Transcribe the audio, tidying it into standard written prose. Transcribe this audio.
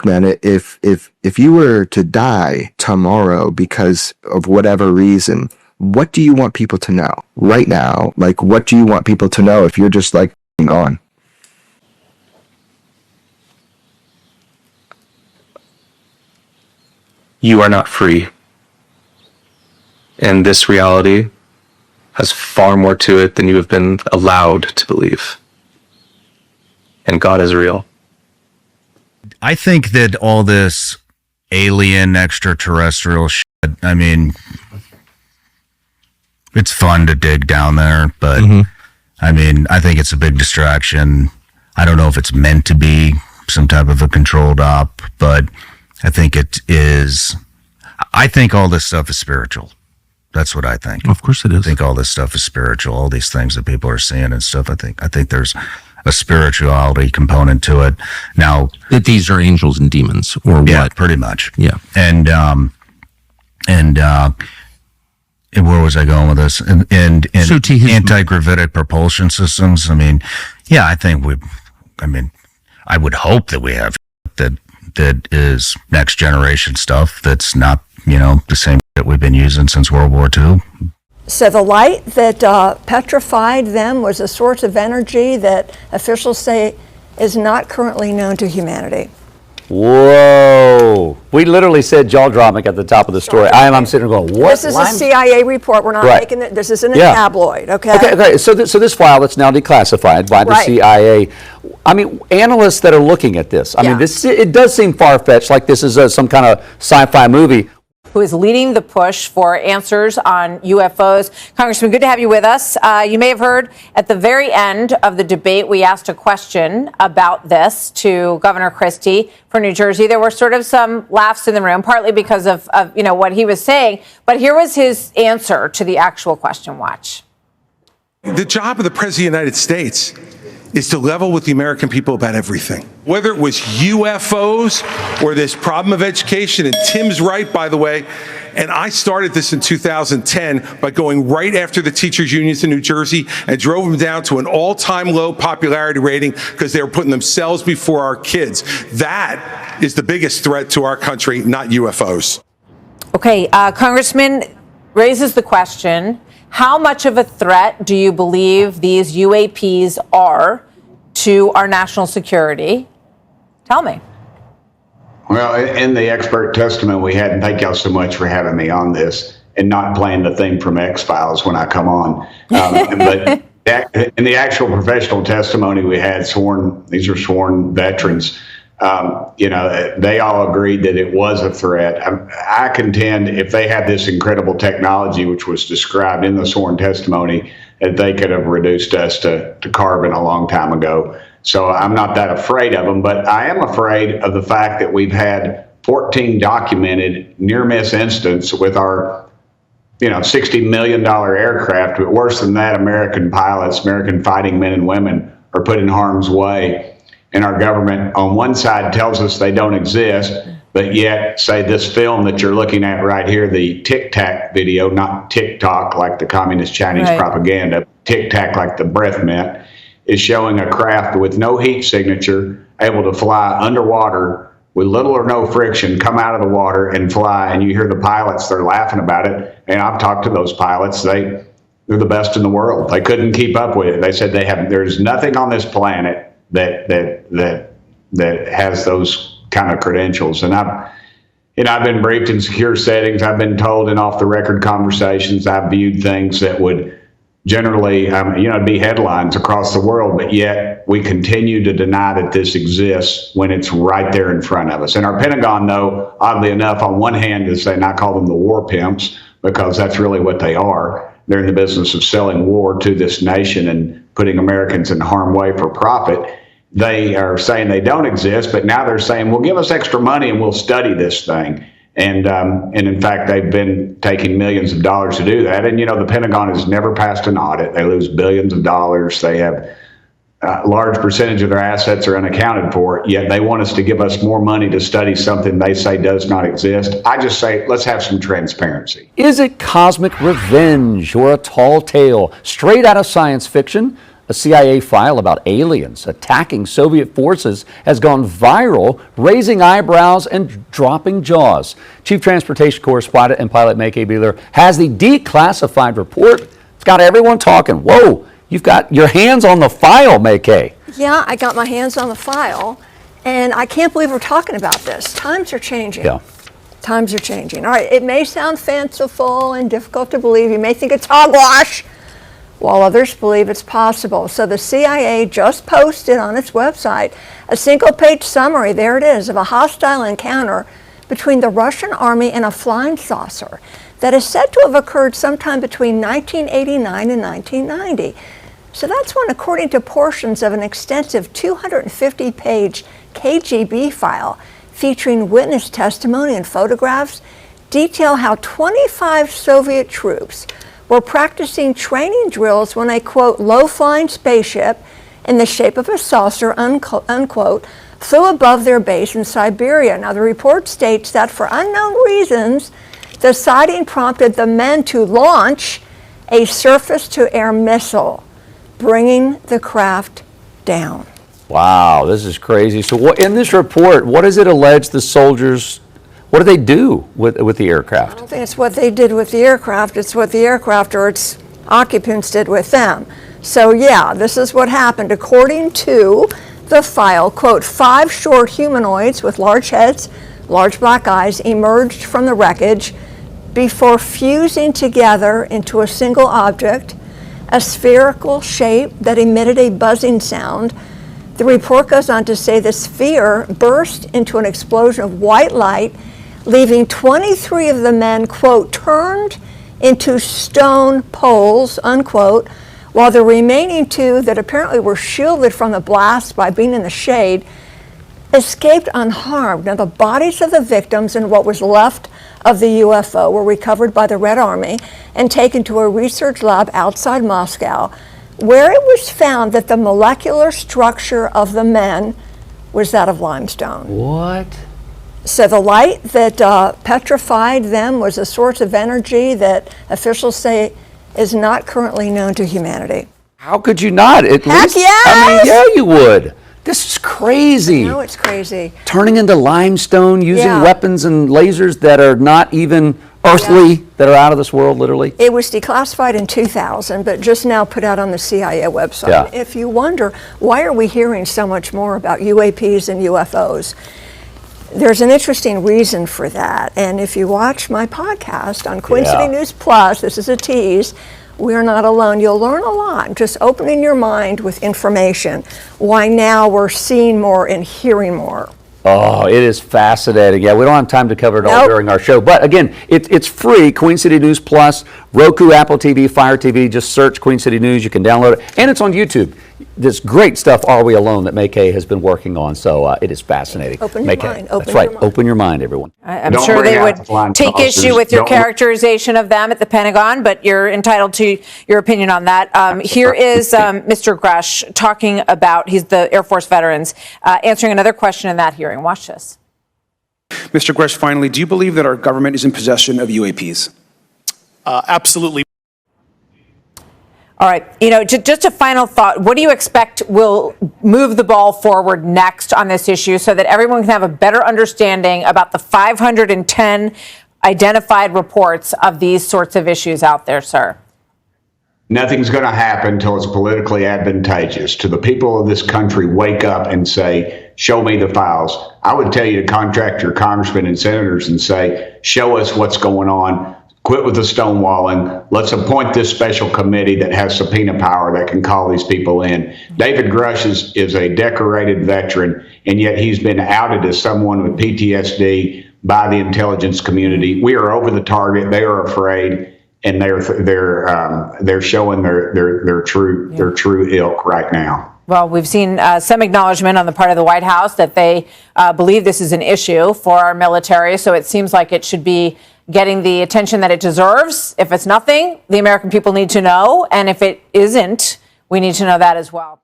man, if you were to die tomorrow because of whatever reason, what do you want people to know right now? Like, what do you want people to know if you're just like gone? You are not free. And this reality has far more to it than you have been allowed to believe. And God is real. I think that all this alien extraterrestrial shit, I mean, it's fun to dig down there, but I mean, I think it's a big distraction. I don't know if it's meant to be some type of a controlled op, but I think it is. I think all this stuff is spiritual. That's what I think. Of course it is. I think all this stuff is spiritual. All these things that people are seeing and stuff. I think there's a spirituality component to it. Now, that these are angels and demons, or yeah, what? Pretty much. Yeah. And where was I going with this? And So anti-gravitic propulsion systems. I mean, yeah, I would hope that we have that is next generation stuff that's not, the same that we've been using since World War II. So the light that petrified them was a source of energy that officials say is not currently known to humanity. Whoa. We literally said jaw-dropping at the top of the story. I'm sitting there going, what? This is a CIA report. We're not making it. This isn't a tabloid, okay? Okay. So this file that's now declassified by the CIA. I mean, analysts that are looking at this, I mean, it does seem far-fetched, like this is some kind of sci-fi movie. Who is leading the push for answers on UFOs. Congressman, good to have you with us. You may have heard at the very end of the debate, we asked a question about this to Governor Christie for New Jersey. There were sort of some laughs in the room, partly because of what he was saying. But here was his answer to the actual question. Watch. The job of the President of the United States is to level with the American people about everything. Whether it was UFOs or this problem of education, and Tim's right, by the way, and I started this in 2010 by going right after the teachers' unions in New Jersey and drove them down to an all-time low popularity rating because they were putting themselves before our kids. That is the biggest threat to our country, not UFOs. Okay, Congressman raises the question, how much of a threat do you believe these UAPs are to our national security? Tell me. Well, in the expert testimony we had, and thank y'all so much for having me on this and not playing the thing from X-Files when I come on. But in the actual professional testimony we had, these are sworn veterans, they all agreed that it was a threat. I contend if they had this incredible technology, which was described in the sworn testimony, that they could have reduced us to carbon a long time ago. So I'm not that afraid of them, but I am afraid of the fact that we've had 14 documented near-miss incidents with our, $60 million aircraft. But worse than that, American pilots, American fighting men and women are put in harm's way. And our government on one side tells us they don't exist, but yet say this film that you're looking at right here, the Tic Tac video, not TikTok like the communist Chinese propaganda, Tic Tac like the breath mint, is showing a craft with no heat signature, able to fly underwater with little or no friction, come out of the water and fly. And you hear the pilots, they're laughing about it. And I've talked to those pilots. They're the best in the world. They couldn't keep up with it. They said there's nothing on this planet that has those kind of credentials. And I've been briefed in secure settings. I've been told in off the record conversations, I've viewed things that would generally, be headlines across the world, but yet we continue to deny that this exists when it's right there in front of us. And our Pentagon, though, oddly enough, on one hand is saying, I call them the war pimps, because that's really what they are. They're in the business of selling war to this nation and putting Americans in harm's way for profit. They are saying they don't exist, but now they're saying, well, give us extra money and we'll study this thing. And in fact, they've been taking millions of dollars to do that. And, the Pentagon has never passed an audit. They lose billions of dollars. They have a large percentage of their assets are unaccounted for, yet they want us to give us more money to study something they say does not exist. I just say, let's have some transparency. Is it cosmic revenge or a tall tale straight out of science fiction? A CIA file about aliens attacking Soviet forces has gone viral, raising eyebrows and dropping jaws. Chief Transportation Correspondent and pilot May K. Beeler has the declassified report. It's got everyone talking. Whoa, you've got your hands on the file, May K. Yeah, I got my hands on the file, and I can't believe we're talking about this. Times are changing. Yeah. Times are changing. All right, it may sound fanciful and difficult to believe. You may think it's hogwash, while others believe it's possible. So the CIA just posted on its website a single-page summary, there it is, of a hostile encounter between the Russian army and a flying saucer that is said to have occurred sometime between 1989 and 1990. So that's when, according to portions of an extensive 250-page KGB file featuring witness testimony and photographs, detail how 25 Soviet troops were practicing training drills when a, quote, low-flying spaceship in the shape of a saucer, unquote, flew above their base in Siberia. Now, the report states that for unknown reasons, the sighting prompted the men to launch a surface-to-air missile, bringing the craft down. Wow, this is crazy. So what, in this report, what does it allege the soldiers, what do they do with the aircraft? I don't think it's what they did with the aircraft, it's what the aircraft or its occupants did with them. So yeah, this is what happened. According to the file, quote, 5 short humanoids with large heads, large black eyes emerged from the wreckage before fusing together into a single object, a spherical shape that emitted a buzzing sound. The report goes on to say the sphere burst into an explosion of white light, leaving 23 of the men, quote, turned into stone poles, unquote, while the remaining 2 that apparently were shielded from the blast by being in the shade escaped unharmed. Now, the bodies of the victims and what was left of the UFO were recovered by the Red Army and taken to a research lab outside Moscow, where it was found that the molecular structure of the men was that of limestone. What? So the light that petrified them was a source of energy that officials say is not currently known to humanity. How could you not? At Heck least, yes! I mean, yeah, you would. This is crazy. No, it's crazy. Turning into limestone, using Yeah. weapons and lasers that are not even earthly, that are out of this world, literally. It was declassified in 2000, but just now put out on the CIA website. Yeah. If you wonder, why are we hearing so much more about UAPs and UFOs? There's an interesting reason for that. And if you watch my podcast on Queen City News Plus, this is a tease, we're not alone. You'll learn a lot, just opening your mind with information. Why now we're seeing more and hearing more. Oh, it is fascinating. Yeah, we don't have time to cover it all during our show. But again, it's free, Queen City News Plus, Roku, Apple TV, Fire TV. Just search Queen City News. You can download it. And it's on YouTube. This great stuff, Are We Alone, that May Kay has been working on. So it is fascinating. Open your mind. That's right. Open your mind, everyone. I'm Don't sure bring they out would the flying take saucers. issue with your Don't- characterization of them at the Pentagon, but you're entitled to your opinion on that. Here is Mr. Grush talking about, he's the Air Force veterans, answering another question in that hearing. Watch this. Mr. Grush, finally, do you believe that our government is in possession of UAPs? Absolutely. All right. You know, just a final thought. What do you expect will move the ball forward next on this issue so that everyone can have a better understanding about the 510 identified reports of these sorts of issues out there, sir? Nothing's going to happen until it's politically advantageous to the people of this country. Wake up and say, show me the files. I would tell you to contact your congressmen and senators and say, show us what's going on. Quit with the stonewalling. Let's appoint this special committee that has subpoena power that can call these people in. David Grush is a decorated veteran, and yet he's been outed as someone with PTSD by the intelligence community. We are over the target. They are afraid. And they're showing their true ilk right now. Well, we've seen some acknowledgement on the part of the White House that they believe this is an issue for our military. So it seems like it should be getting the attention that it deserves. If it's nothing, the American people need to know. And if it isn't, we need to know that as well.